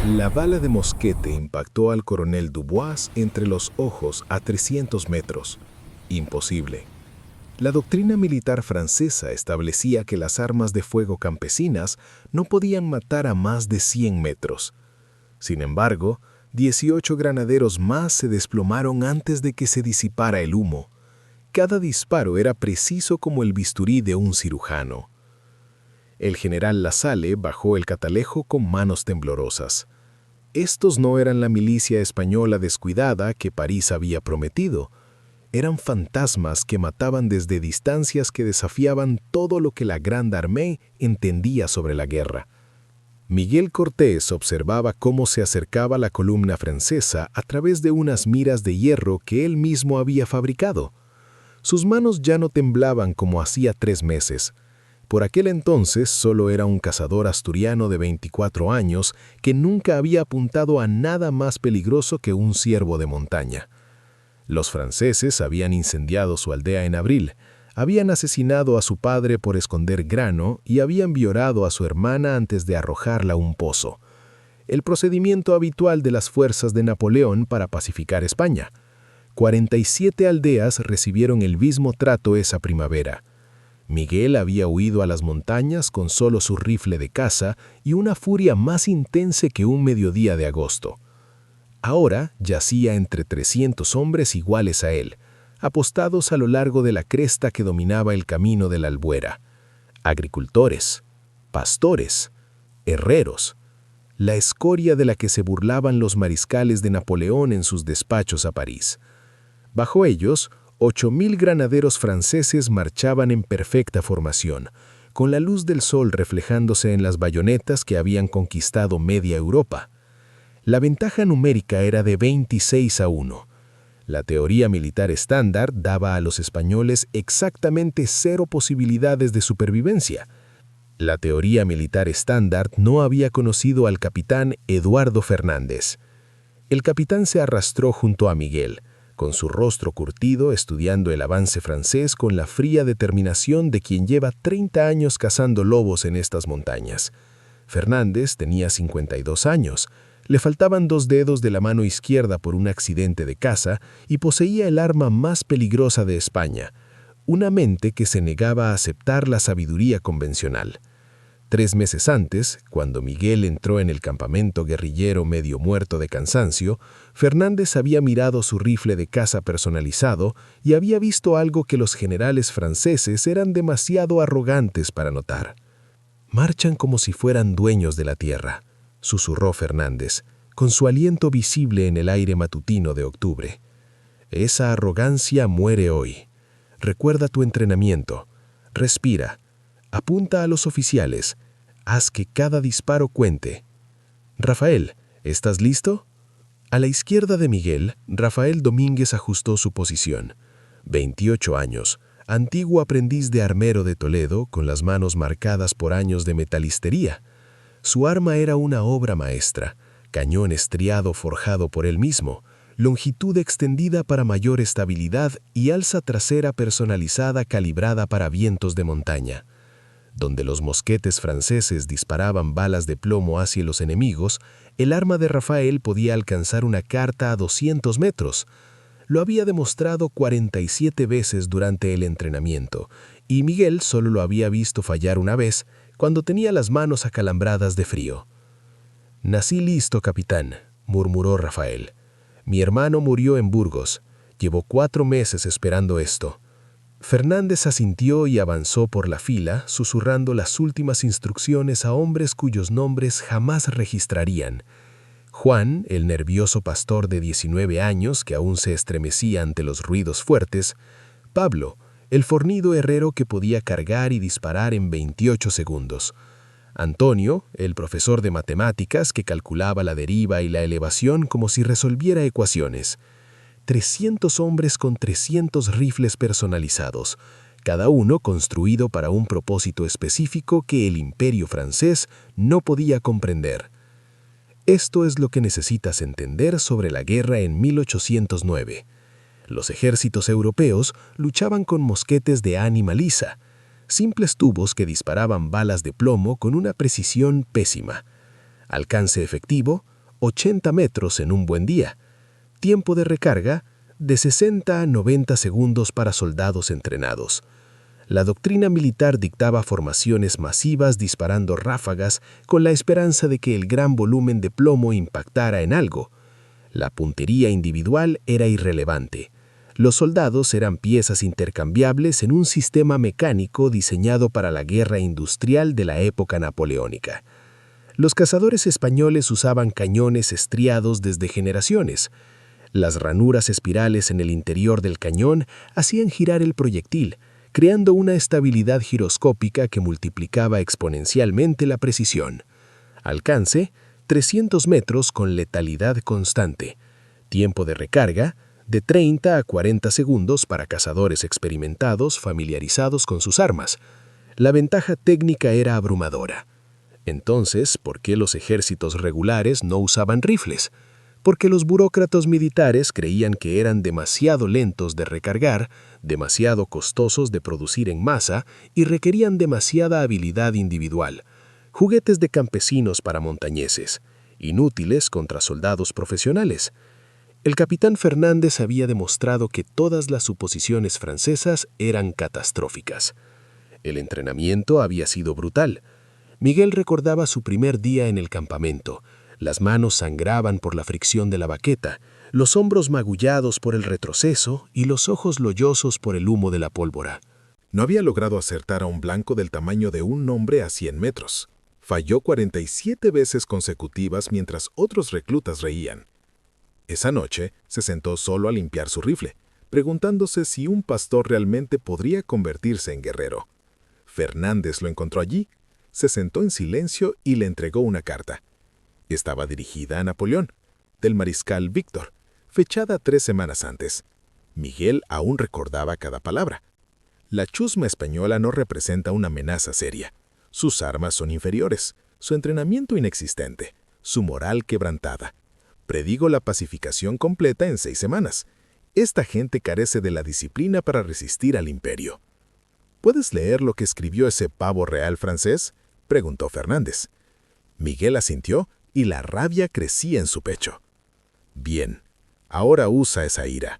La bala de mosquete impactó al coronel Dubois entre los ojos a 300 metros. Imposible. La doctrina militar francesa establecía que las armas de fuego campesinas no podían matar a más de 100 metros. Sin embargo, 18 granaderos más se desplomaron antes de que se disipara el humo. Cada disparo era preciso como el bisturí de un cirujano. El general Lasalle bajó el catalejo con manos temblorosas. Estos no eran la milicia española descuidada que París había prometido. Eran fantasmas que mataban desde distancias que desafiaban todo lo que la Grande Armée entendía sobre la guerra. Miguel Cortés observaba cómo se acercaba la columna francesa a través de unas miras de hierro que él mismo había fabricado. Sus manos ya no temblaban como hacía 3 meses. Por aquel entonces solo era un cazador asturiano de 24 años que nunca había apuntado a nada más peligroso que un ciervo de montaña. Los franceses habían incendiado su aldea en abril, habían asesinado a su padre por esconder grano y habían violado a su hermana antes de arrojarla a un pozo. El procedimiento habitual de las fuerzas de Napoleón para pacificar España. 47 aldeas recibieron el mismo trato esa primavera. Miguel había huido a las montañas con solo su rifle de caza y una furia más intensa que un mediodía de agosto. Ahora yacía entre 300 hombres iguales a él, apostados a lo largo de la cresta que dominaba el camino de la Albuera. Agricultores, pastores, herreros, la escoria de la que se burlaban los mariscales de Napoleón en sus despachos a París. Bajo ellos, 8.000 granaderos franceses marchaban en perfecta formación, con la luz del sol reflejándose en las bayonetas que habían conquistado media Europa. La ventaja numérica era de 26-1. La teoría militar estándar daba a los españoles exactamente 0 posibilidades de supervivencia. La teoría militar estándar no había conocido al capitán Eduardo Fernández. El capitán se arrastró junto a Miguel, con su rostro curtido, estudiando el avance francés con la fría determinación de quien lleva 30 años cazando lobos en estas montañas. Fernández tenía 52 años, le faltaban 2 dedos de la mano izquierda por un accidente de caza y poseía el arma más peligrosa de España, una mente que se negaba a aceptar la sabiduría convencional. 3 meses antes, cuando Miguel entró en el campamento guerrillero medio muerto de cansancio, Fernández había mirado su rifle de caza personalizado y había visto algo que los generales franceses eran demasiado arrogantes para notar. «Marchan como si fueran dueños de la tierra», susurró Fernández, con su aliento visible en el aire matutino de octubre. «Esa arrogancia muere hoy. Recuerda tu entrenamiento. Respira. Apunta a los oficiales. Haz que cada disparo cuente. Rafael, ¿estás listo?» A la izquierda de Miguel, Rafael Domínguez ajustó su posición. 28 años, antiguo aprendiz de armero de Toledo, con las manos marcadas por años de metalistería. Su arma era una obra maestra, cañón estriado forjado por él mismo, longitud extendida para mayor estabilidad y alza trasera personalizada calibrada para vientos de montaña. Donde los mosquetes franceses disparaban balas de plomo hacia los enemigos, el arma de Rafael podía alcanzar una carta a 200 metros. Lo había demostrado 47 veces durante el entrenamiento, y Miguel solo lo había visto fallar una vez, cuando tenía las manos acalambradas de frío. «Nací listo, capitán», murmuró Rafael. «Mi hermano murió en Burgos. Llevo 4 meses esperando esto». Fernández asintió y avanzó por la fila, susurrando las últimas instrucciones a hombres cuyos nombres jamás registrarían. Juan, el nervioso pastor de 19 años que aún se estremecía ante los ruidos fuertes. Pablo, el fornido herrero que podía cargar y disparar en 28 segundos. Antonio, el profesor de matemáticas que calculaba la deriva y la elevación como si resolviera ecuaciones. 300 hombres con 300 rifles personalizados, cada uno construido para un propósito específico que el Imperio francés no podía comprender. Esto es lo que necesitas entender sobre la guerra en 1809. Los ejércitos europeos luchaban con mosquetes de ánima lisa, simples tubos que disparaban balas de plomo con una precisión pésima. Alcance efectivo, 80 metros en un buen día. Tiempo de recarga, de 60 a 90 segundos para soldados entrenados. La doctrina militar dictaba formaciones masivas disparando ráfagas con la esperanza de que el gran volumen de plomo impactara en algo. La puntería individual era irrelevante. Los soldados eran piezas intercambiables en un sistema mecánico diseñado para la guerra industrial de la época napoleónica. Los cazadores españoles usaban cañones estriados desde generaciones. Las ranuras espirales en el interior del cañón hacían girar el proyectil, creando una estabilidad giroscópica que multiplicaba exponencialmente la precisión. Alcance, 300 metros con letalidad constante. Tiempo de recarga, de 30 a 40 segundos para cazadores experimentados familiarizados con sus armas. La ventaja técnica era abrumadora. Entonces, ¿por qué los ejércitos regulares no usaban rifles? Porque los burócratas militares creían que eran demasiado lentos de recargar, demasiado costosos de producir en masa y requerían demasiada habilidad individual. Juguetes de campesinos para montañeses, inútiles contra soldados profesionales. El capitán Fernández había demostrado que todas las suposiciones francesas eran catastróficas. El entrenamiento había sido brutal. Miguel recordaba su primer día en el campamento. Las manos sangraban por la fricción de la baqueta, los hombros magullados por el retroceso y los ojos loyosos por el humo de la pólvora. No había logrado acertar a un blanco del tamaño de un hombre a 100 metros. Falló 47 veces consecutivas mientras otros reclutas reían. Esa noche se sentó solo a limpiar su rifle, preguntándose si un pastor realmente podría convertirse en guerrero. Fernández lo encontró allí, se sentó en silencio y le entregó una carta. Estaba dirigida a Napoleón, del mariscal Víctor, fechada 3 semanas antes. Miguel aún recordaba cada palabra. La chusma española no representa una amenaza seria. Sus armas son inferiores, su entrenamiento inexistente, su moral quebrantada. Predigo la pacificación completa en 6 semanas. Esta gente carece de la disciplina para resistir al imperio. ¿Puedes leer lo que escribió ese pavo real francés?, preguntó Fernández. Miguel asintió y la rabia crecía en su pecho. Bien, ahora usa esa ira.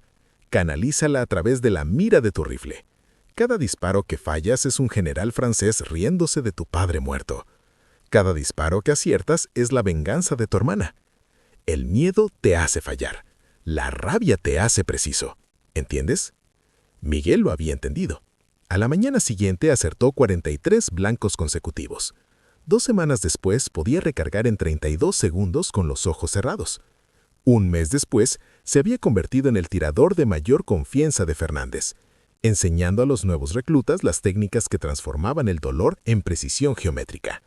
Canalízala a través de la mira de tu rifle. Cada disparo que fallas es un general francés riéndose de tu padre muerto. Cada disparo que aciertas es la venganza de tu hermana. El miedo te hace fallar. La rabia te hace preciso. ¿Entiendes? Miguel lo había entendido. A la mañana siguiente acertó 43 blancos consecutivos. 2 semanas después podía recargar en 32 segundos con los ojos cerrados. Un mes después se había convertido en el tirador de mayor confianza de Fernández, enseñando a los nuevos reclutas las técnicas que transformaban el dolor en precisión geométrica.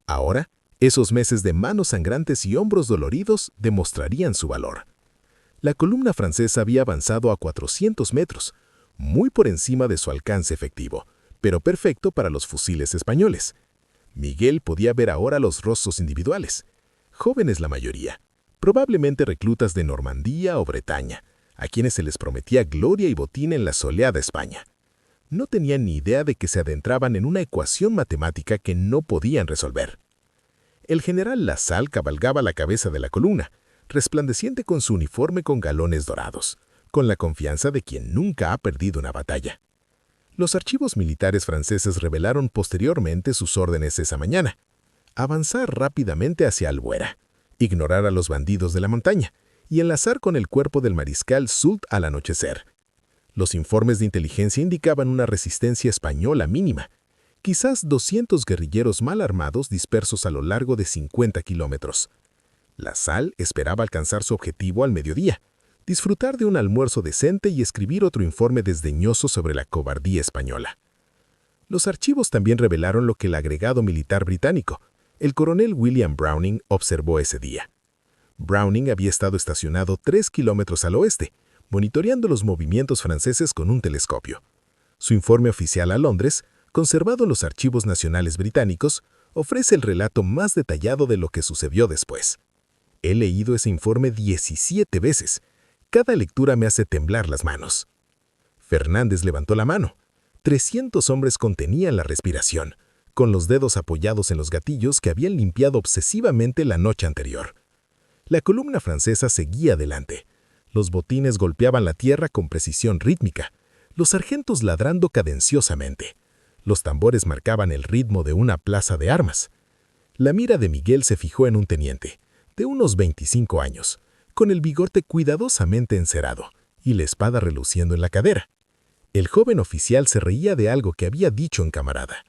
Ahora, esos meses de manos sangrantes y hombros doloridos demostrarían su valor. La columna francesa había avanzado a 400 metros, muy por encima de su alcance efectivo, pero perfecto para los fusiles españoles. Miguel podía ver ahora los rostros individuales, jóvenes la mayoría, probablemente reclutas de Normandía o Bretaña, a quienes se les prometía gloria y botín en la soleada España. No tenían ni idea de que se adentraban en una ecuación matemática que no podían resolver. El general Lasalle cabalgaba a la cabeza de la columna, resplandeciente con su uniforme con galones dorados, con la confianza de quien nunca ha perdido una batalla. Los archivos militares franceses revelaron posteriormente sus órdenes esa mañana: avanzar rápidamente hacia Albuera, ignorar a los bandidos de la montaña y enlazar con el cuerpo del mariscal Soult al anochecer. Los informes de inteligencia indicaban una resistencia española mínima, quizás 200 guerrilleros mal armados dispersos a lo largo de 50 kilómetros. Lasalle esperaba alcanzar su objetivo al mediodía, disfrutar de un almuerzo decente y escribir otro informe desdeñoso sobre la cobardía española. Los archivos también revelaron lo que el agregado militar británico, el coronel William Browning, observó ese día. Browning había estado estacionado 3 kilómetros al oeste, monitoreando los movimientos franceses con un telescopio. Su informe oficial a Londres, conservado en los archivos nacionales británicos, ofrece el relato más detallado de lo que sucedió después. He leído ese informe 17 veces. Cada lectura me hace temblar las manos. Fernández levantó la mano. 300 hombres contenían la respiración, con los dedos apoyados en los gatillos que habían limpiado obsesivamente la noche anterior. La columna francesa seguía adelante. Los botines golpeaban la tierra con precisión rítmica, los sargentos ladrando cadenciosamente. Los tambores marcaban el ritmo de una plaza de armas. La mira de Miguel se fijó en un teniente, de unos 25 años, con el bigote cuidadosamente encerado y la espada reluciendo en la cadera. El joven oficial se reía de algo que había dicho en camarada.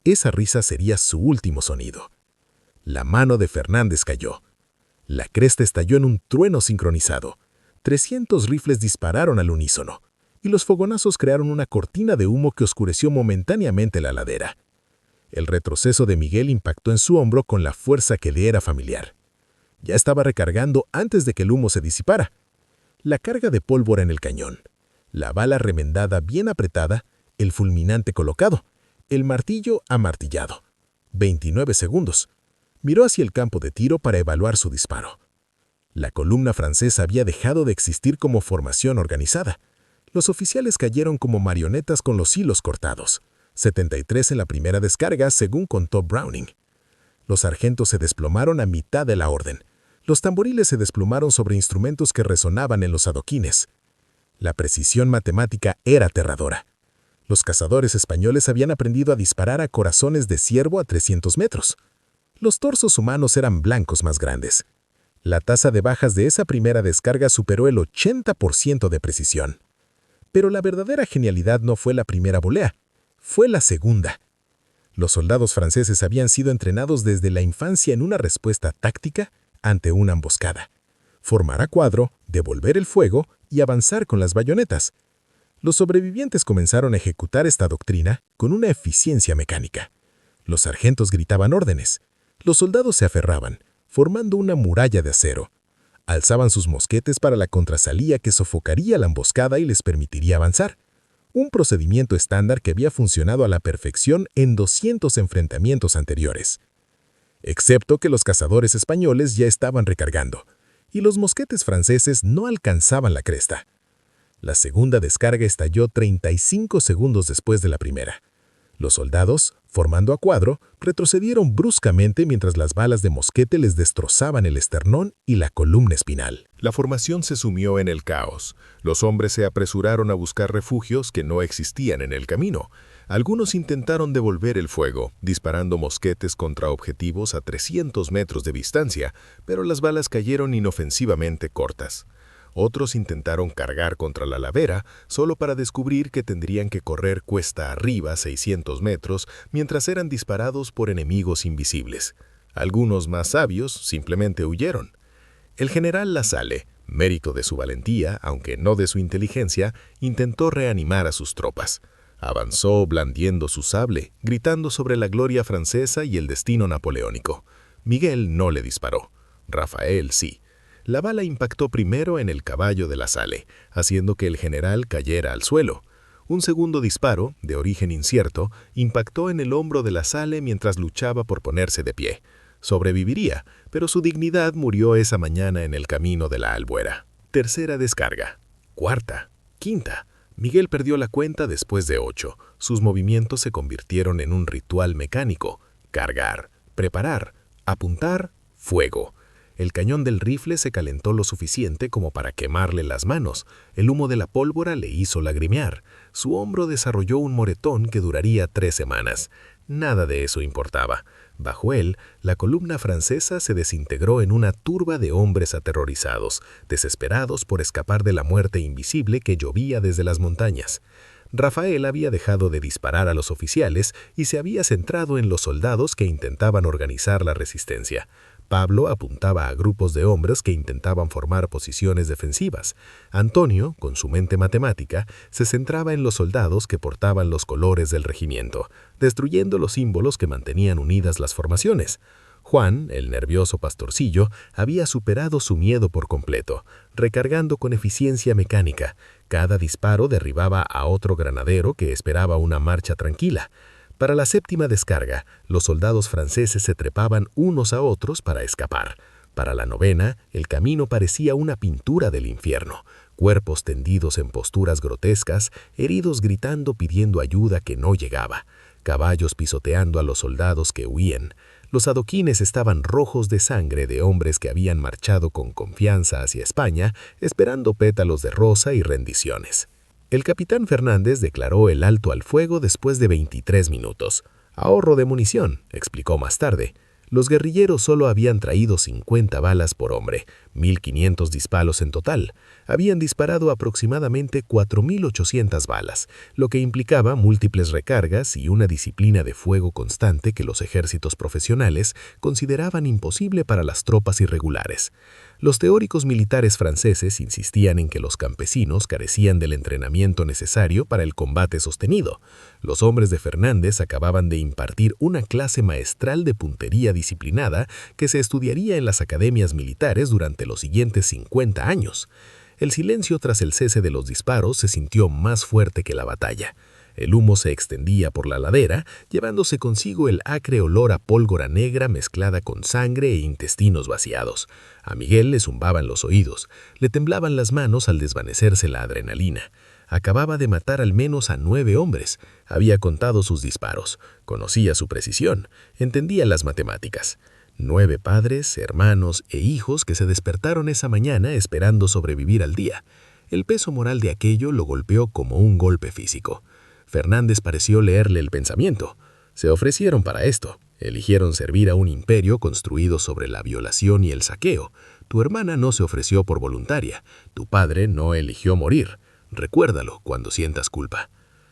Esa risa sería su último sonido. La mano de Fernández cayó. La cresta estalló en un trueno sincronizado. 300 rifles dispararon al unísono, y los fogonazos crearon una cortina de humo que oscureció momentáneamente la ladera. El retroceso de Miguel impactó en su hombro con la fuerza que le era familiar. Ya estaba recargando antes de que el humo se disipara. La carga de pólvora en el cañón, la bala remendada bien apretada, el fulminante colocado, el martillo amartillado. 29 segundos. Miró hacia el campo de tiro para evaluar su disparo. La columna francesa había dejado de existir como formación organizada. Los oficiales cayeron como marionetas con los hilos cortados. 73 en la primera descarga, según contó Browning. Los sargentos se desplomaron a mitad de la orden. Los tamboriles se desplomaron sobre instrumentos que resonaban en los adoquines. La precisión matemática era aterradora. Los cazadores españoles habían aprendido a disparar a corazones de ciervo a 300 metros. Los torsos humanos eran blancos más grandes. La tasa de bajas de esa primera descarga superó el 80% de precisión. Pero la verdadera genialidad no fue la primera volea, fue la segunda. Los soldados franceses habían sido entrenados desde la infancia en una respuesta táctica ante una emboscada. Formar a cuadro, devolver el fuego y avanzar con las bayonetas. Los sobrevivientes comenzaron a ejecutar esta doctrina con una eficiencia mecánica. Los sargentos gritaban órdenes. Los soldados se aferraban, formando una muralla de acero. Alzaban sus mosquetes para la contrasalía que sofocaría la emboscada y les permitiría avanzar. Un procedimiento estándar que había funcionado a la perfección en 200 enfrentamientos anteriores. Excepto que los cazadores españoles ya estaban recargando, y los mosquetes franceses no alcanzaban la cresta. La segunda descarga estalló 35 segundos después de la primera. Los soldados, formando a cuadro, retrocedieron bruscamente mientras las balas de mosquete les destrozaban el esternón y la columna espinal. La formación se sumió en el caos. Los hombres se apresuraron a buscar refugios que no existían en el camino. Algunos intentaron devolver el fuego, disparando mosquetes contra objetivos a 300 metros de distancia, pero las balas cayeron inofensivamente cortas. Otros intentaron cargar contra la ladera, solo para descubrir que tendrían que correr cuesta arriba 600 metros mientras eran disparados por enemigos invisibles. Algunos más sabios simplemente huyeron. El general Lasalle, mérito de su valentía, aunque no de su inteligencia, intentó reanimar a sus tropas. Avanzó blandiendo su sable, gritando sobre la gloria francesa y el destino napoleónico. Miguel no le disparó. Rafael sí. La bala impactó primero en el caballo de Lasalle, haciendo que el general cayera al suelo. Un segundo disparo, de origen incierto, impactó en el hombro de Lasalle mientras luchaba por ponerse de pie. Sobreviviría, pero su dignidad murió esa mañana en el camino de la Albuera. Tercera descarga. Cuarta. Quinta. Miguel perdió la cuenta después de 8. Sus movimientos se convirtieron en un ritual mecánico. Cargar, preparar, apuntar, fuego. El cañón del rifle se calentó lo suficiente como para quemarle las manos. El humo de la pólvora le hizo lagrimear. Su hombro desarrolló un moretón que duraría 3 semanas. Nada de eso importaba. Bajo él, la columna francesa se desintegró en una turba de hombres aterrorizados, desesperados por escapar de la muerte invisible que llovía desde las montañas. Rafael había dejado de disparar a los oficiales y se había centrado en los soldados que intentaban organizar la resistencia. Pablo apuntaba a grupos de hombres que intentaban formar posiciones defensivas. Antonio, con su mente matemática, se centraba en los soldados que portaban los colores del regimiento, destruyendo los símbolos que mantenían unidas las formaciones. Juan, el nervioso pastorcillo, había superado su miedo por completo, recargando con eficiencia mecánica. Cada disparo derribaba a otro granadero que esperaba una marcha tranquila. Para la séptima descarga, los soldados franceses se trepaban unos a otros para escapar. Para la novena, el camino parecía una pintura del infierno. Cuerpos tendidos en posturas grotescas, heridos gritando pidiendo ayuda que no llegaba. caballos pisoteando a los soldados que huían. Los adoquines estaban rojos de sangre de hombres que habían marchado con confianza hacia España, esperando pétalos de rosa y rendiciones. El capitán Fernández declaró el alto al fuego después de 23 minutos. Ahorro de munición, explicó más tarde. Los guerrilleros solo habían traído 50 balas por hombre, 1.500 disparos en total. Habían disparado aproximadamente 4.800 balas, lo que implicaba múltiples recargas y una disciplina de fuego constante que los ejércitos profesionales consideraban imposible para las tropas irregulares. Los teóricos militares franceses insistían en que los campesinos carecían del entrenamiento necesario para el combate sostenido. Los hombres de Fernández acababan de impartir una clase maestral de puntería disciplinada que se estudiaría en las academias militares durante los siguientes 50 años. El silencio tras el cese de los disparos se sintió más fuerte que la batalla. El humo se extendía por la ladera, llevándose consigo el acre olor a pólvora negra mezclada con sangre e intestinos vaciados. A Miguel le zumbaban los oídos, le temblaban las manos al desvanecerse la adrenalina. Acababa de matar al menos a 9 hombres. Había contado sus disparos, conocía su precisión, entendía las matemáticas. 9 padres, hermanos e hijos que se despertaron esa mañana esperando sobrevivir al día. El peso moral de aquello lo golpeó como un golpe físico. Fernández pareció leerle el pensamiento. Se ofrecieron para esto. Eligieron servir a un imperio construido sobre la violación y el saqueo. Tu hermana no se ofreció por voluntaria. Tu padre no eligió morir. Recuérdalo cuando sientas culpa.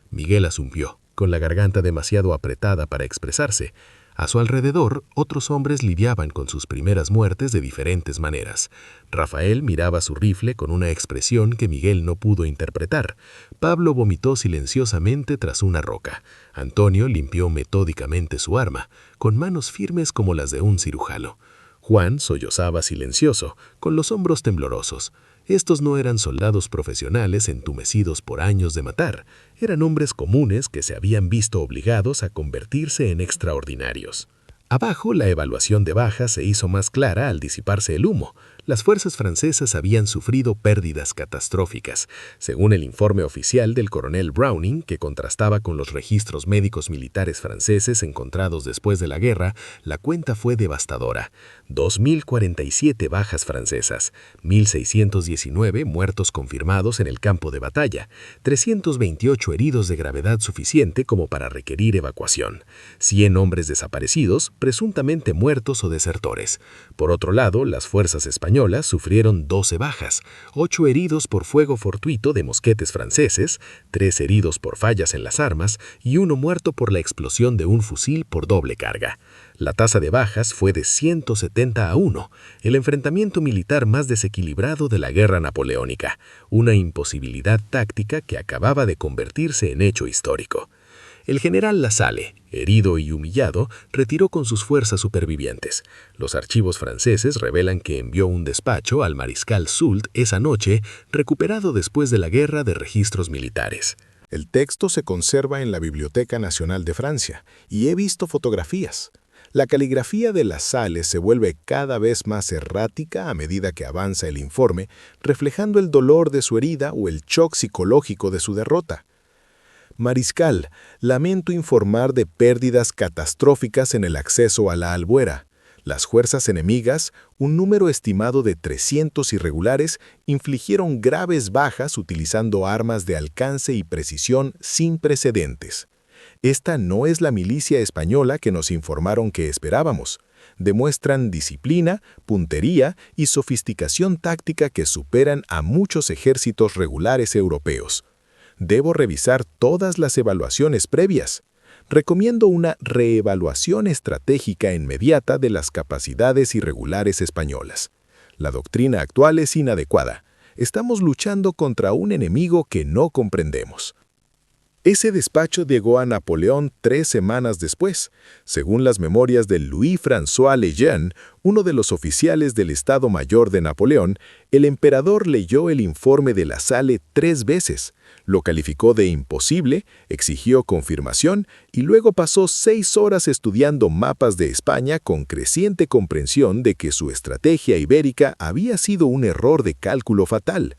Miguel asumpió, con la garganta demasiado apretada para expresarse. A su alrededor, otros hombres lidiaban con sus primeras muertes de diferentes maneras. Rafael miraba su rifle con una expresión que Miguel no pudo interpretar. Pablo vomitó silenciosamente tras una roca. Antonio limpió metódicamente su arma, con manos firmes como las de un cirujano. Juan sollozaba silencioso, con los hombros temblorosos. Estos no eran soldados profesionales entumecidos por años de matar, eran hombres comunes que se habían visto obligados a convertirse en extraordinarios. Abajo, la evaluación de bajas se hizo más clara al disiparse el humo. Las fuerzas francesas habían sufrido pérdidas catastróficas. Según el informe oficial del coronel Browning, que contrastaba con los registros médicos militares franceses encontrados después de la guerra, la cuenta fue devastadora. 2.047 bajas francesas, 1.619 muertos confirmados en el campo de batalla, 328 heridos de gravedad suficiente como para requerir evacuación, 100 hombres desaparecidos, presuntamente muertos o desertores. Por otro lado, las fuerzas españolas sufrieron 12 bajas, 8 heridos por fuego fortuito de mosquetes franceses, 3 heridos por fallas en las armas y 1 muerto por la explosión de un fusil por doble carga. La tasa de bajas fue de 170-1, el enfrentamiento militar más desequilibrado de la guerra napoleónica, una imposibilidad táctica que acababa de convertirse en hecho histórico. El general Lasalle, herido y humillado, retiró con sus fuerzas supervivientes. Los archivos franceses revelan que envió un despacho al mariscal Soult esa noche, recuperado después de la guerra de registros militares. El texto se conserva en la Biblioteca Nacional de Francia y he visto fotografías. La caligrafía de Lasalle se vuelve cada vez más errática a medida que avanza el informe, reflejando el dolor de su herida o el shock psicológico de su derrota. Mariscal, lamento informar de pérdidas catastróficas en el acceso a la Albuera. Las fuerzas enemigas, un número estimado de 300 irregulares, infligieron graves bajas utilizando armas de alcance y precisión sin precedentes. Esta no es la milicia española que nos informaron que esperábamos. Demuestran disciplina, puntería y sofisticación táctica que superan a muchos ejércitos regulares europeos. Debo revisar todas las evaluaciones previas. Recomiendo una reevaluación estratégica inmediata de las capacidades irregulares españolas. La doctrina actual es inadecuada. Estamos luchando contra un enemigo que no comprendemos. Ese despacho llegó a Napoleón 3 semanas después. Según las memorias de Louis-François Lejeune, uno de los oficiales del Estado Mayor de Napoleón, el emperador leyó el informe de Lasalle 3 veces, lo calificó de imposible, exigió confirmación y luego pasó 6 horas estudiando mapas de España con creciente comprensión de que su estrategia ibérica había sido un error de cálculo fatal.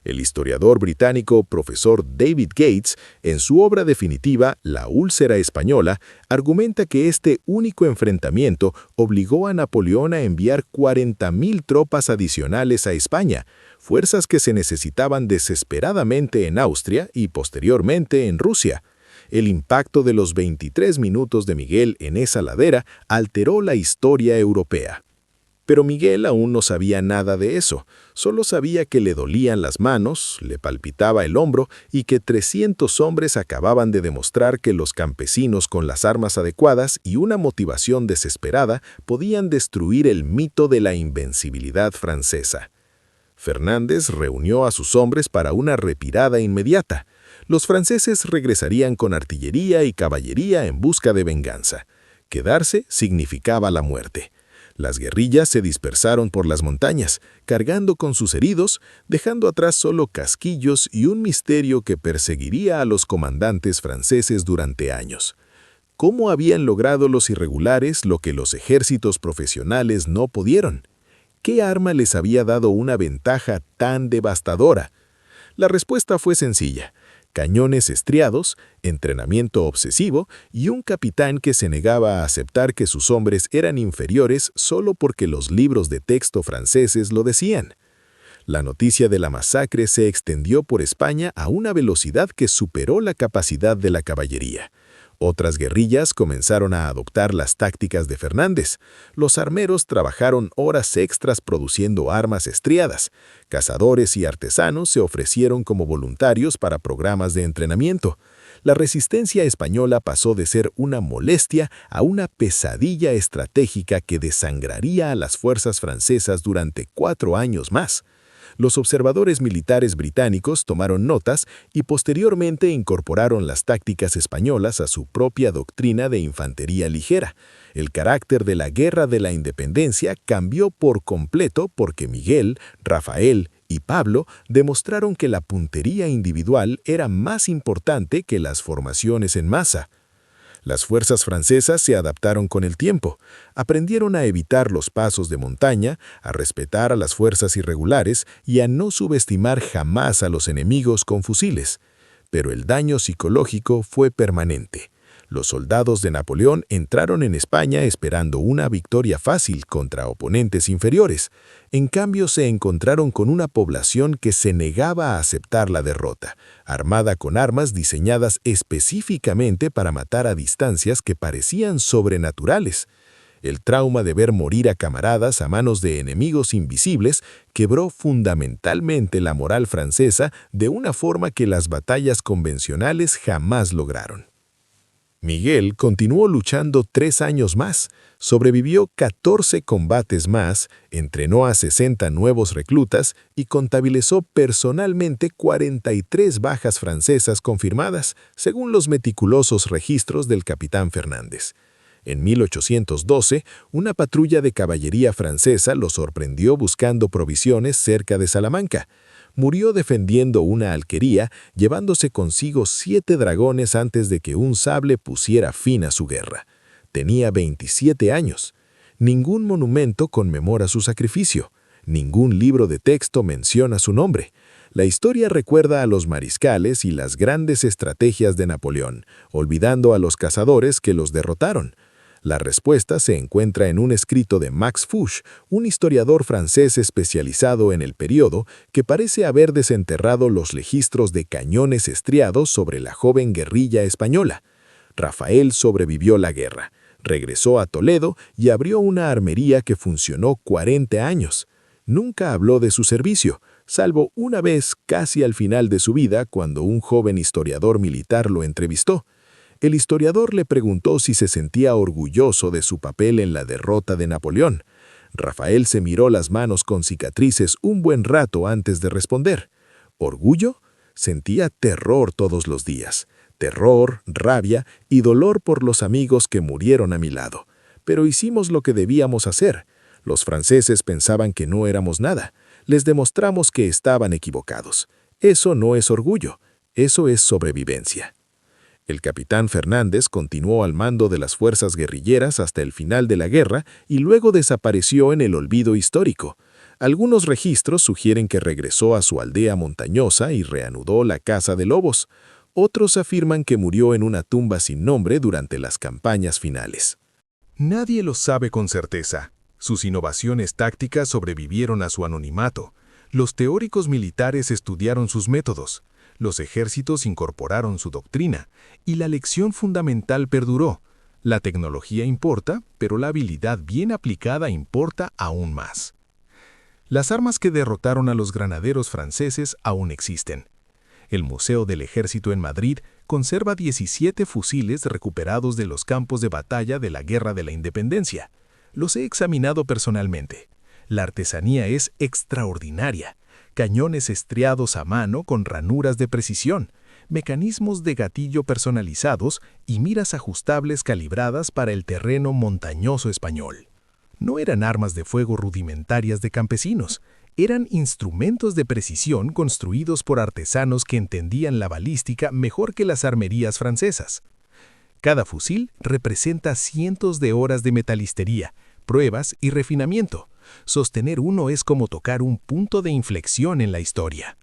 El historiador británico profesor David Gates, en su obra definitiva La úlcera española, argumenta que este único enfrentamiento obligó a Napoleón a enviar 40.000 tropas adicionales a España, fuerzas que se necesitaban desesperadamente en Austria y posteriormente en Rusia. El impacto de los 23 minutos de Miguel en esa ladera alteró la historia europea. Pero Miguel aún no sabía nada de eso, solo sabía que le dolían las manos, le palpitaba el hombro y que 300 hombres acababan de demostrar que los campesinos con las armas adecuadas y una motivación desesperada podían destruir el mito de la invencibilidad francesa. Fernández reunió a sus hombres para una retirada inmediata. Los franceses regresarían con artillería y caballería en busca de venganza. Quedarse significaba la muerte. Las guerrillas se dispersaron por las montañas, cargando con sus heridos, dejando atrás solo casquillos y un misterio que perseguiría a los comandantes franceses durante años. ¿Cómo habían logrado los irregulares lo que los ejércitos profesionales no pudieron? ¿Qué arma les había dado una ventaja tan devastadora? La respuesta fue sencilla: cañones estriados, entrenamiento obsesivo y un capitán que se negaba a aceptar que sus hombres eran inferiores solo porque los libros de texto franceses lo decían. La noticia de la masacre se extendió por España a una velocidad que superó la capacidad de la caballería. Otras guerrillas comenzaron a adoptar las tácticas de Fernández. Los armeros trabajaron horas extras produciendo armas estriadas. Cazadores y artesanos se ofrecieron como voluntarios para programas de entrenamiento. La resistencia española pasó de ser una molestia a una pesadilla estratégica que desangraría a las fuerzas francesas durante 4 años más. Los observadores militares británicos tomaron notas y posteriormente incorporaron las tácticas españolas a su propia doctrina de infantería ligera. El carácter de la Guerra de la Independencia cambió por completo porque Miguel, Rafael y Pablo demostraron que la puntería individual era más importante que las formaciones en masa. Las fuerzas francesas se adaptaron con el tiempo, aprendieron a evitar los pasos de montaña, a respetar a las fuerzas irregulares y a no subestimar jamás a los enemigos con fusiles. Pero el daño psicológico fue permanente. Los soldados de Napoleón entraron en España esperando una victoria fácil contra oponentes inferiores. En cambio, se encontraron con una población que se negaba a aceptar la derrota, armada con armas diseñadas específicamente para matar a distancias que parecían sobrenaturales. El trauma de ver morir a camaradas a manos de enemigos invisibles quebró fundamentalmente la moral francesa de una forma que las batallas convencionales jamás lograron. Miguel continuó luchando 3 años más, sobrevivió 14 combates más, entrenó a 60 nuevos reclutas y contabilizó personalmente 43 bajas francesas confirmadas, según los meticulosos registros del capitán Fernández. En 1812, una patrulla de caballería francesa lo sorprendió buscando provisiones cerca de Salamanca. Murió defendiendo una alquería, llevándose consigo 7 dragones antes de que un sable pusiera fin a su guerra. Tenía 27 años. Ningún monumento conmemora su sacrificio. Ningún libro de texto menciona su nombre. La historia recuerda a los mariscales y las grandes estrategias de Napoleón, olvidando a los cazadores que los derrotaron. La respuesta se encuentra en un escrito de Max Fuchs, un historiador francés especializado en el periodo, que parece haber desenterrado los registros de cañones estriados sobre la joven guerrilla española. Rafael sobrevivió la guerra, regresó a Toledo y abrió una armería que funcionó 40 años. Nunca habló de su servicio, salvo una vez casi al final de su vida cuando un joven historiador militar lo entrevistó. El historiador le preguntó si se sentía orgulloso de su papel en la derrota de Napoleón. Rafael se miró las manos con cicatrices un buen rato antes de responder. ¿Orgullo? Sentía terror todos los días. Terror, rabia y dolor por los amigos que murieron a mi lado. Pero hicimos lo que debíamos hacer. Los franceses pensaban que no éramos nada. Les demostramos que estaban equivocados. Eso no es orgullo, eso es sobrevivencia. El capitán Fernández continuó al mando de las fuerzas guerrilleras hasta el final de la guerra y luego desapareció en el olvido histórico. Algunos registros sugieren que regresó a su aldea montañosa y reanudó la caza de lobos. Otros afirman que murió en una tumba sin nombre durante las campañas finales. Nadie lo sabe con certeza. Sus innovaciones tácticas sobrevivieron a su anonimato. Los teóricos militares estudiaron sus métodos. Los ejércitos incorporaron su doctrina. Y la lección fundamental perduró. La tecnología importa, pero la habilidad bien aplicada importa aún más. Las armas que derrotaron a los granaderos franceses aún existen. El Museo del Ejército en Madrid conserva 17 fusiles recuperados de los campos de batalla de la Guerra de la Independencia. Los he examinado personalmente. La artesanía es extraordinaria. Cañones estriados a mano con ranuras de precisión, mecanismos de gatillo personalizados y miras ajustables calibradas para el terreno montañoso español. No eran armas de fuego rudimentarias de campesinos, eran instrumentos de precisión construidos por artesanos que entendían la balística mejor que las armerías francesas. Cada fusil representa cientos de horas de metalistería, pruebas y refinamiento. Sostener uno es como tocar un punto de inflexión en la historia.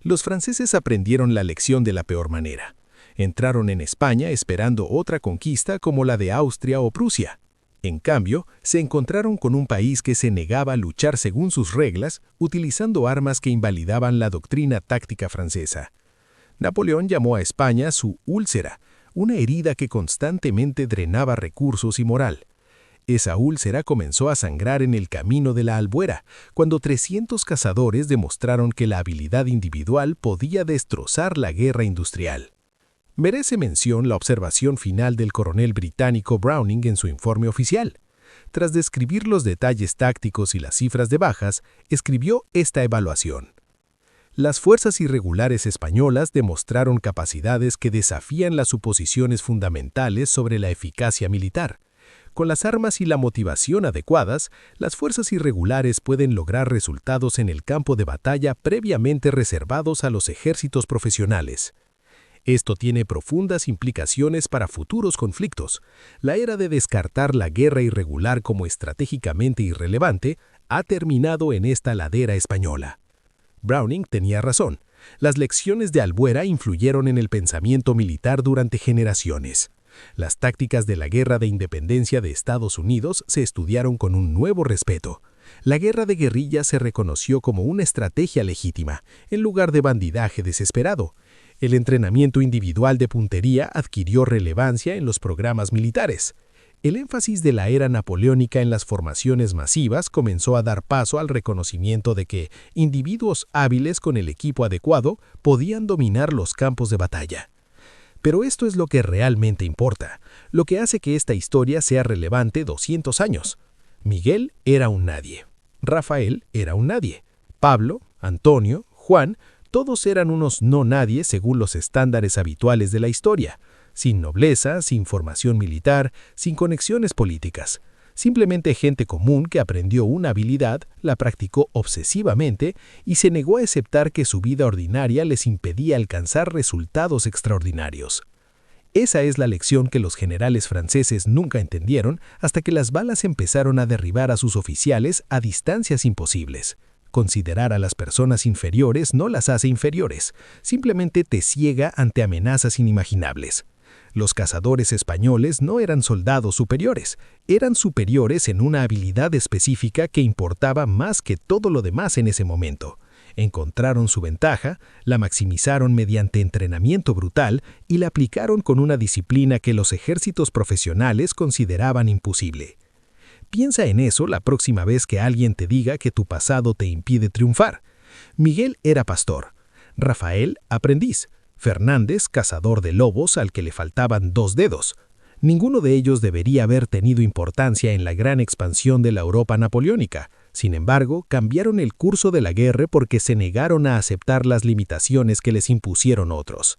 Los franceses aprendieron la lección de la peor manera. Entraron en España esperando otra conquista como la de Austria o Prusia. En cambio, se encontraron con un país que se negaba a luchar según sus reglas, utilizando armas que invalidaban la doctrina táctica francesa. Napoleón llamó a España su úlcera, una herida que constantemente drenaba recursos y moral. Esa úlcera comenzó a sangrar en el camino de la Albuera, cuando 300 cazadores demostraron que la habilidad individual podía destrozar la guerra industrial. Merece mención la observación final del coronel británico Browning en su informe oficial. Tras describir los detalles tácticos y las cifras de bajas, escribió esta evaluación. Las fuerzas irregulares españolas demostraron capacidades que desafían las suposiciones fundamentales sobre la eficacia militar. Con las armas y la motivación adecuadas, las fuerzas irregulares pueden lograr resultados en el campo de batalla previamente reservados a los ejércitos profesionales. Esto tiene profundas implicaciones para futuros conflictos. La era de descartar la guerra irregular como estratégicamente irrelevante ha terminado en esta ladera española. Browning tenía razón. Las lecciones de Albuera influyeron en el pensamiento militar durante generaciones. Las tácticas de la Guerra de Independencia de Estados Unidos se estudiaron con un nuevo respeto. La guerra de guerrillas se reconoció como una estrategia legítima, en lugar de bandidaje desesperado. El entrenamiento individual de puntería adquirió relevancia en los programas militares. El énfasis de la era napoleónica en las formaciones masivas comenzó a dar paso al reconocimiento de que individuos hábiles con el equipo adecuado podían dominar los campos de batalla. Pero esto es lo que realmente importa, lo que hace que esta historia sea relevante 200 años. Miguel era un nadie. Rafael era un nadie. Pablo, Antonio, Juan, todos eran unos no nadie según los estándares habituales de la historia, sin nobleza, sin formación militar, sin conexiones políticas. Simplemente gente común que aprendió una habilidad, la practicó obsesivamente y se negó a aceptar que su vida ordinaria les impedía alcanzar resultados extraordinarios. Esa es la lección que los generales franceses nunca entendieron hasta que las balas empezaron a derribar a sus oficiales a distancias imposibles. Considerar a las personas inferiores no las hace inferiores, simplemente te ciega ante amenazas inimaginables. Los cazadores españoles no eran soldados superiores, eran superiores en una habilidad específica que importaba más que todo lo demás en ese momento. Encontraron su ventaja, la maximizaron mediante entrenamiento brutal y la aplicaron con una disciplina que los ejércitos profesionales consideraban imposible. Piensa en eso la próxima vez que alguien te diga que tu pasado te impide triunfar. Miguel era pastor, Rafael aprendiz, Fernández cazador de lobos al que le faltaban 2 dedos. Ninguno de ellos debería haber tenido importancia en la gran expansión de la Europa napoleónica. Sin embargo, cambiaron el curso de la guerra porque se negaron a aceptar las limitaciones que les impusieron otros.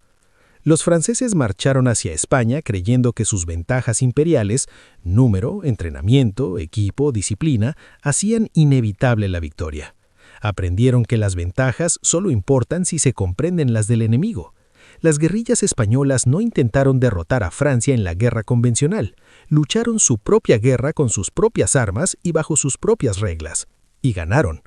Los franceses marcharon hacia España creyendo que sus ventajas imperiales, número, entrenamiento, equipo, disciplina, hacían inevitable la victoria. Aprendieron que las ventajas solo importan si se comprenden las del enemigo. Las guerrillas españolas no intentaron derrotar a Francia en la guerra convencional, lucharon su propia guerra con sus propias armas y bajo sus propias reglas, y ganaron.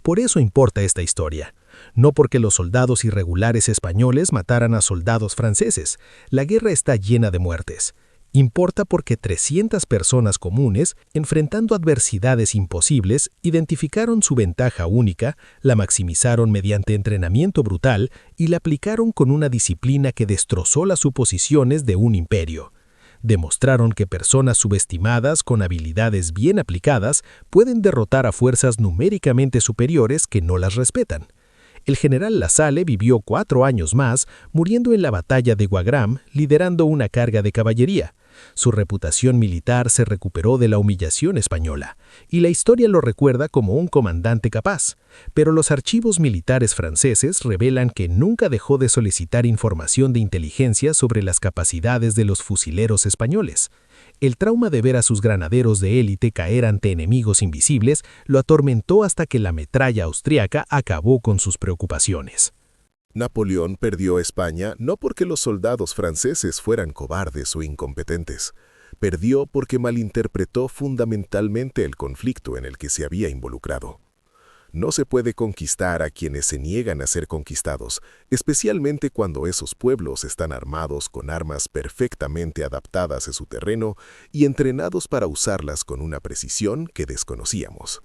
Por eso importa esta historia. No porque los soldados irregulares españoles mataran a soldados franceses. La guerra está llena de muertes. Importa porque 300 personas comunes, enfrentando adversidades imposibles, identificaron su ventaja única, la maximizaron mediante entrenamiento brutal y la aplicaron con una disciplina que destrozó las suposiciones de un imperio. Demostraron que personas subestimadas con habilidades bien aplicadas pueden derrotar a fuerzas numéricamente superiores que no las respetan. El general Lasalle vivió 4 años más, muriendo en la batalla de Wagram, liderando una carga de caballería. Su reputación militar se recuperó de la humillación española, y la historia lo recuerda como un comandante capaz. Pero los archivos militares franceses revelan que nunca dejó de solicitar información de inteligencia sobre las capacidades de los fusileros españoles. El trauma de ver a sus granaderos de élite caer ante enemigos invisibles lo atormentó hasta que la metralla austriaca acabó con sus preocupaciones. Napoleón perdió España no porque los soldados franceses fueran cobardes o incompetentes. Perdió porque malinterpretó fundamentalmente el conflicto en el que se había involucrado. No se puede conquistar a quienes se niegan a ser conquistados, especialmente cuando esos pueblos están armados con armas perfectamente adaptadas a su terreno y entrenados para usarlas con una precisión que desconocíamos.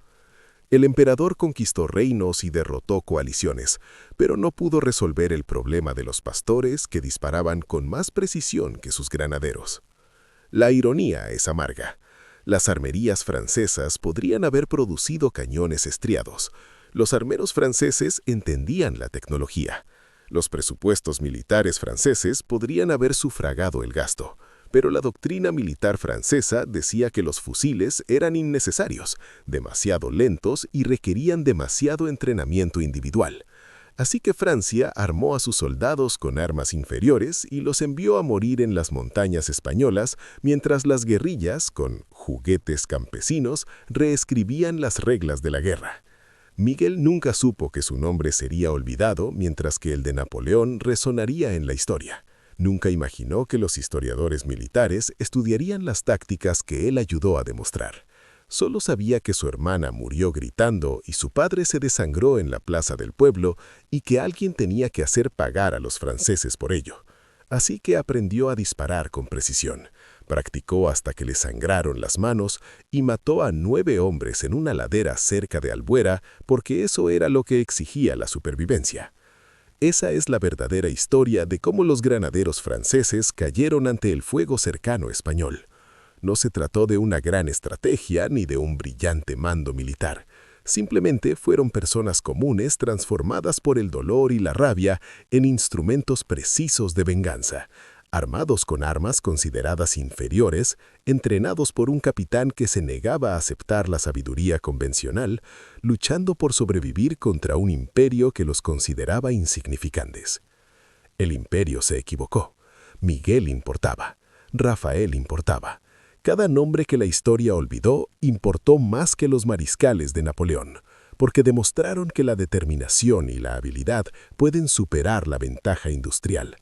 El emperador conquistó reinos y derrotó coaliciones, pero no pudo resolver el problema de los pastores que disparaban con más precisión que sus granaderos. La ironía es amarga. Las armerías francesas podrían haber producido cañones estriados. Los armeros franceses entendían la tecnología. Los presupuestos militares franceses podrían haber sufragado el gasto. Pero la doctrina militar francesa decía que los fusiles eran innecesarios, demasiado lentos y requerían demasiado entrenamiento individual. Así que Francia armó a sus soldados con armas inferiores y los envió a morir en las montañas españolas, mientras las guerrillas, con juguetes campesinos, reescribían las reglas de la guerra. Miguel nunca supo que su nombre sería olvidado, mientras que el de Napoleón resonaría en la historia. Nunca imaginó que los historiadores militares estudiarían las tácticas que él ayudó a demostrar. Solo sabía que su hermana murió gritando y su padre se desangró en la plaza del pueblo y que alguien tenía que hacer pagar a los franceses por ello. Así que aprendió a disparar con precisión. Practicó hasta que le sangraron las manos y mató a 9 hombres en una ladera cerca de Albuera porque eso era lo que exigía la supervivencia. Esa es la verdadera historia de cómo los granaderos franceses cayeron ante el fuego cercano español. No se trató de una gran estrategia ni de un brillante mando militar. Simplemente fueron personas comunes transformadas por el dolor y la rabia en instrumentos precisos de venganza, armados con armas consideradas inferiores, entrenados por un capitán que se negaba a aceptar la sabiduría convencional, luchando por sobrevivir contra un imperio que los consideraba insignificantes. El imperio se equivocó. Miguel importaba. Rafael importaba. Cada nombre que la historia olvidó importó más que los mariscales de Napoleón, porque demostraron que la determinación y la habilidad pueden superar la ventaja industrial.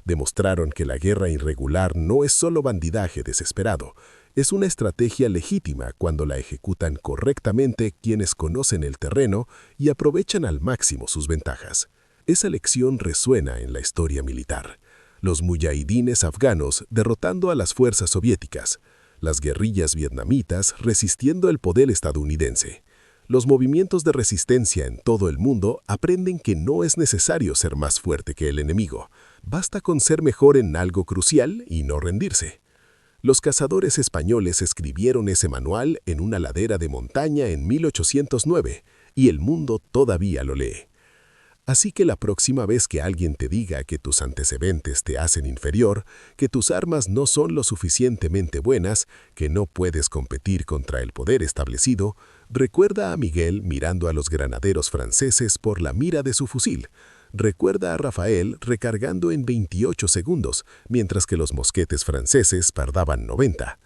Demostraron que la guerra irregular no es solo bandidaje desesperado, es una estrategia legítima cuando la ejecutan correctamente quienes conocen el terreno y aprovechan al máximo sus ventajas. Esa lección resuena en la historia militar. Los muyahidines afganos derrotando a las fuerzas soviéticas, las guerrillas vietnamitas resistiendo el poder estadounidense. Los movimientos de resistencia en todo el mundo aprenden que no es necesario ser más fuerte que el enemigo. Basta con ser mejor en algo crucial y no rendirse. Los cazadores españoles escribieron ese manual en una ladera de montaña en 1809 y el mundo todavía lo lee. Así que la próxima vez que alguien te diga que tus antecedentes te hacen inferior, que tus armas no son lo suficientemente buenas, que no puedes competir contra el poder establecido, recuerda a Miguel mirando a los granaderos franceses por la mira de su fusil. Recuerda a Rafael recargando en 28 segundos, mientras que los mosquetes franceses tardaban 90.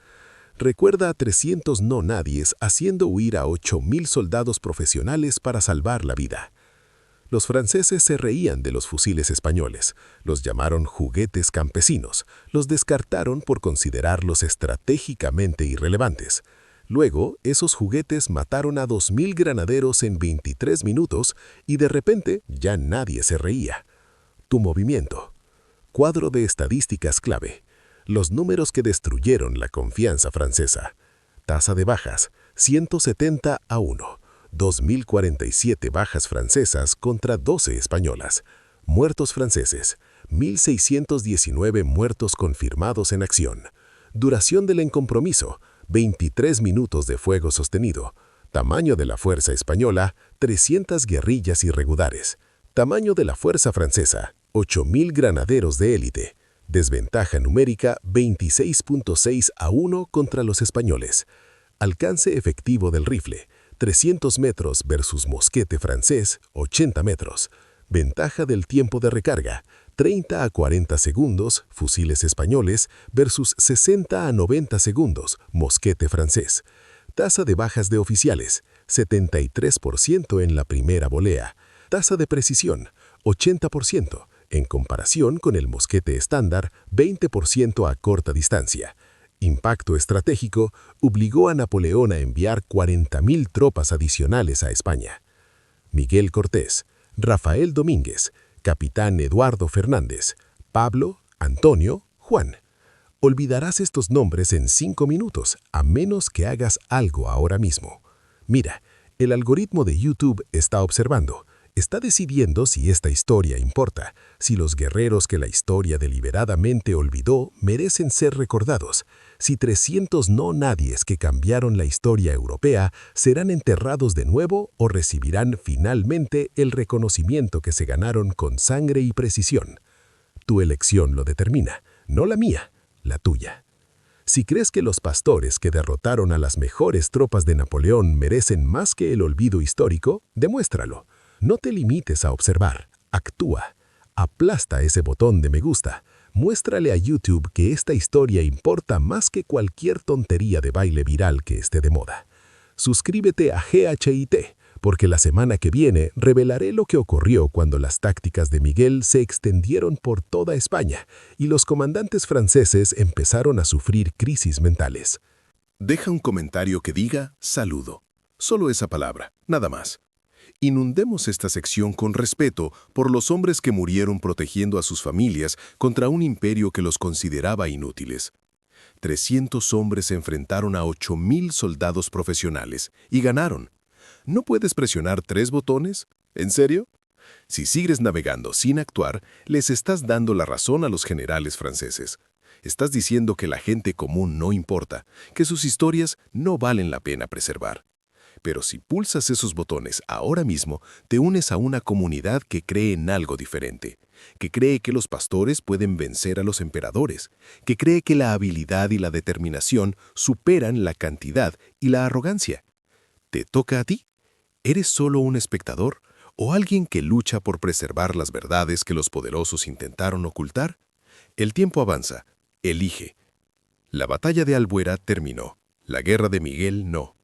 Recuerda a 300 no nadies haciendo huir a 8.000 soldados profesionales para salvar la vida. Los franceses se reían de los fusiles españoles, los llamaron juguetes campesinos, los descartaron por considerarlos estratégicamente irrelevantes. Luego, esos juguetes mataron a 2.000 granaderos en 23 minutos y de repente ya nadie se reía. Tu movimiento. Cuadro de estadísticas clave. Los números que destruyeron la confianza francesa. Tasa de bajas, 170-1. 2.047 bajas francesas contra 12 españolas. Muertos franceses, 1.619 muertos confirmados en acción. Duración del encompromiso, 23 minutos de fuego sostenido. Tamaño de la fuerza española, 300 guerrillas irregulares. Tamaño de la fuerza francesa, 8.000 granaderos de élite. Desventaja numérica 26.6-1 contra los españoles. Alcance efectivo del rifle, 300 metros versus mosquete francés, 80 metros. Ventaja del tiempo de recarga, 30 a 40 segundos, fusiles españoles, versus 60 a 90 segundos, mosquete francés. Tasa de bajas de oficiales, 73% en la primera volea. Tasa de precisión, 80%, en comparación con el mosquete estándar, 20% a corta distancia. Impacto estratégico obligó a Napoleón a enviar 40.000 tropas adicionales a España. Miguel Cortés, Rafael Domínguez, Capitán Eduardo Fernández, Pablo, Antonio, Juan. Olvidarás estos nombres en 5 minutos, a menos que hagas algo ahora mismo. Mira, el algoritmo de YouTube está observando. Está decidiendo si esta historia importa, si los guerreros que la historia deliberadamente olvidó merecen ser recordados, si 300 no nadies que cambiaron la historia europea serán enterrados de nuevo o recibirán finalmente el reconocimiento que se ganaron con sangre y precisión. Tu elección lo determina, no la mía, la tuya. Si crees que los pastores que derrotaron a las mejores tropas de Napoleón merecen más que el olvido histórico, demuéstralo. No te limites a observar, actúa. Aplasta ese botón de me gusta. Muéstrale a YouTube que esta historia importa más que cualquier tontería de baile viral que esté de moda. Suscríbete a GHIT, porque la semana que viene revelaré lo que ocurrió cuando las tácticas de Miguel se extendieron por toda España y los comandantes franceses empezaron a sufrir crisis mentales. Deja un comentario que diga saludo. Solo esa palabra, nada más. Inundemos esta sección con respeto por los hombres que murieron protegiendo a sus familias contra un imperio que los consideraba inútiles. 300 hombres se enfrentaron a 8.000 soldados profesionales y ganaron. ¿No puedes presionar 3 botones? ¿En serio? Si sigues navegando sin actuar, les estás dando la razón a los generales franceses. Estás diciendo que la gente común no importa, que sus historias no valen la pena preservar. Pero si pulsas esos botones ahora mismo, te unes a una comunidad que cree en algo diferente, que cree que los pastores pueden vencer a los emperadores, que cree que la habilidad y la determinación superan la cantidad y la arrogancia. ¿Te toca a ti? ¿Eres solo un espectador o alguien que lucha por preservar las verdades que los poderosos intentaron ocultar? El tiempo avanza. Elige. La batalla de Albuera terminó. La guerra de Miguel no.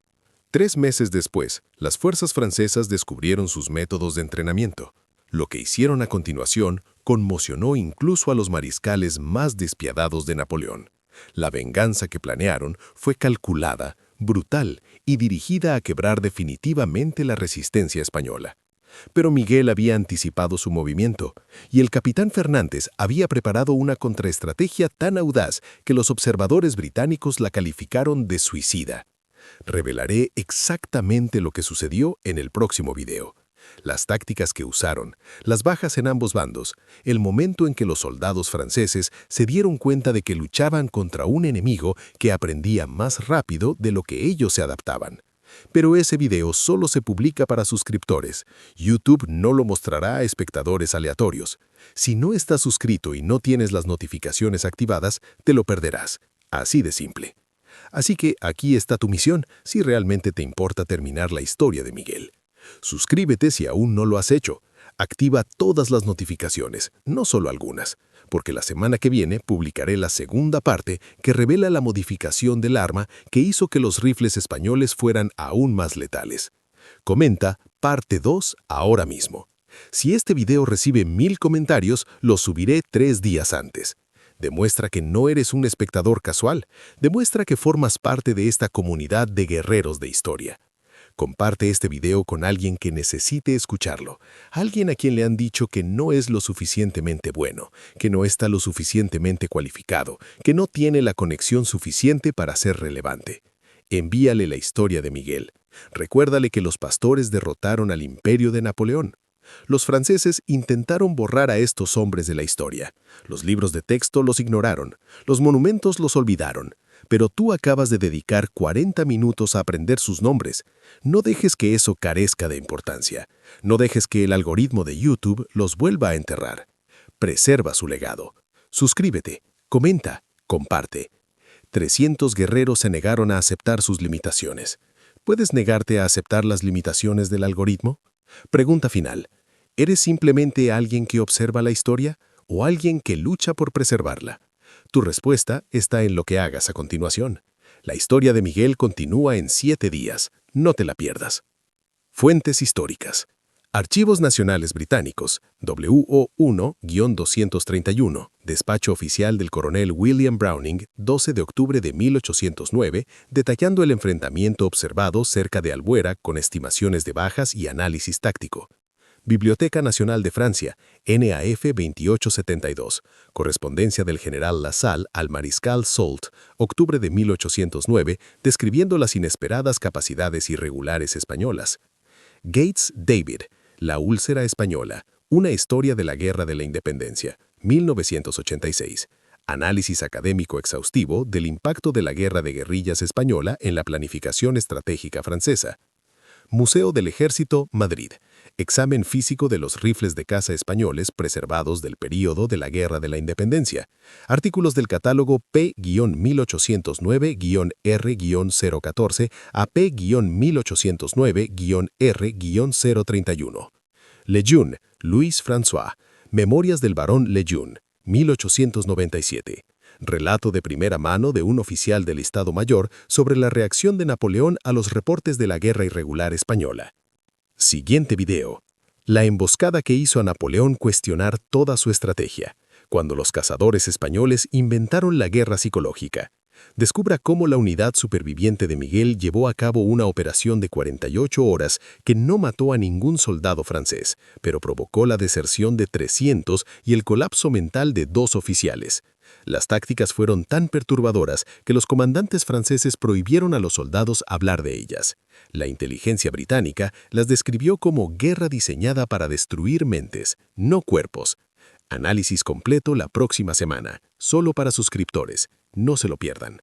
3 meses después, las fuerzas francesas descubrieron sus métodos de entrenamiento. Lo que hicieron a continuación conmocionó incluso a los mariscales más despiadados de Napoleón. La venganza que planearon fue calculada, brutal y dirigida a quebrar definitivamente la resistencia española. Pero Miguel había anticipado su movimiento, y el capitán Fernández había preparado una contraestrategia tan audaz que los observadores británicos la calificaron de suicida. Revelaré exactamente lo que sucedió en el próximo video. Las tácticas que usaron, las bajas en ambos bandos, el momento en que los soldados franceses se dieron cuenta de que luchaban contra un enemigo que aprendía más rápido de lo que ellos se adaptaban. Pero ese video solo se publica para suscriptores. YouTube no lo mostrará a espectadores aleatorios. Si no estás suscrito y no tienes las notificaciones activadas, te lo perderás. Así de simple. Así que aquí está tu misión si realmente te importa terminar la historia de Miguel. Suscríbete si aún no lo has hecho. Activa todas las notificaciones, no solo algunas, porque la semana que viene publicaré la segunda parte que revela la modificación del arma que hizo que los rifles españoles fueran aún más letales. Comenta parte 2 ahora mismo. Si este video recibe 1000 comentarios, lo subiré 3 días antes. Demuestra que no eres un espectador casual. Demuestra que formas parte de esta comunidad de guerreros de historia. Comparte este video con alguien que necesite escucharlo, alguien a quien le han dicho que no es lo suficientemente bueno, que no está lo suficientemente cualificado, que no tiene la conexión suficiente para ser relevante. Envíale la historia de Miguel. Recuérdale que los pastores derrotaron al imperio de Napoleón. Los franceses intentaron borrar a estos hombres de la historia. Los libros de texto los ignoraron, los monumentos los olvidaron. Pero tú acabas de dedicar 40 minutos a aprender sus nombres. No dejes que eso carezca de importancia. No dejes que el algoritmo de YouTube los vuelva a enterrar. Preserva su legado. Suscríbete, comenta, comparte. 300 guerreros se negaron a aceptar sus limitaciones. ¿Puedes negarte a aceptar las limitaciones del algoritmo? Pregunta final. ¿Eres simplemente alguien que observa la historia o alguien que lucha por preservarla? Tu respuesta está en lo que hagas a continuación. La historia de Miguel continúa en 7 días. No te la pierdas. Fuentes históricas. Archivos Nacionales Británicos, WO1-231, despacho oficial del coronel William Browning, 12 de octubre de 1809, detallando el enfrentamiento observado cerca de Albuera con estimaciones de bajas y análisis táctico. Biblioteca Nacional de Francia, NAF 2872, correspondencia del general Lasalle al mariscal Soult, octubre de 1809, describiendo las inesperadas capacidades irregulares españolas. Gates, David, La úlcera española, una historia de la Guerra de la Independencia, 1986. Análisis académico exhaustivo del impacto de la Guerra de Guerrillas Española en la planificación estratégica francesa. Museo del Ejército, Madrid. Examen físico de los rifles de caza españoles preservados del período de la Guerra de la Independencia. Artículos del catálogo P-1809-R-014 a P-1809-R-031. Lejeune, Louis François. Memorias del barón Lejeune, 1897. Relato de primera mano de un oficial del Estado Mayor sobre la reacción de Napoleón a los reportes de la guerra irregular española. Siguiente video. La emboscada que hizo a Napoleón cuestionar toda su estrategia, cuando los cazadores españoles inventaron la guerra psicológica. Descubra cómo la unidad superviviente de Miguel llevó a cabo una operación de 48 horas que no mató a ningún soldado francés, pero provocó la deserción de 300 y el colapso mental de 2 oficiales. Las tácticas fueron tan perturbadoras que los comandantes franceses prohibieron a los soldados hablar de ellas. La inteligencia británica las describió como guerra diseñada para destruir mentes, no cuerpos. Análisis completo la próxima semana, solo para suscriptores. No se lo pierdan.